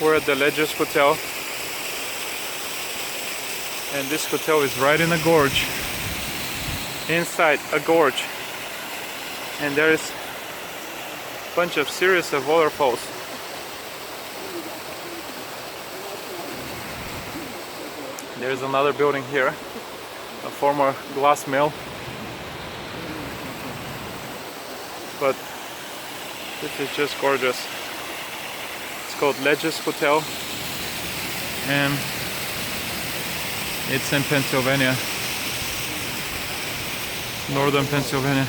We're at the Ledges Hotel, and this hotel is right in a gorge, inside a gorge, and there is a bunch of series of waterfalls. There's another building here, a former glass mill, but this is just gorgeous. It's called Ledges Hotel, and it's in Pennsylvania, northern Pennsylvania.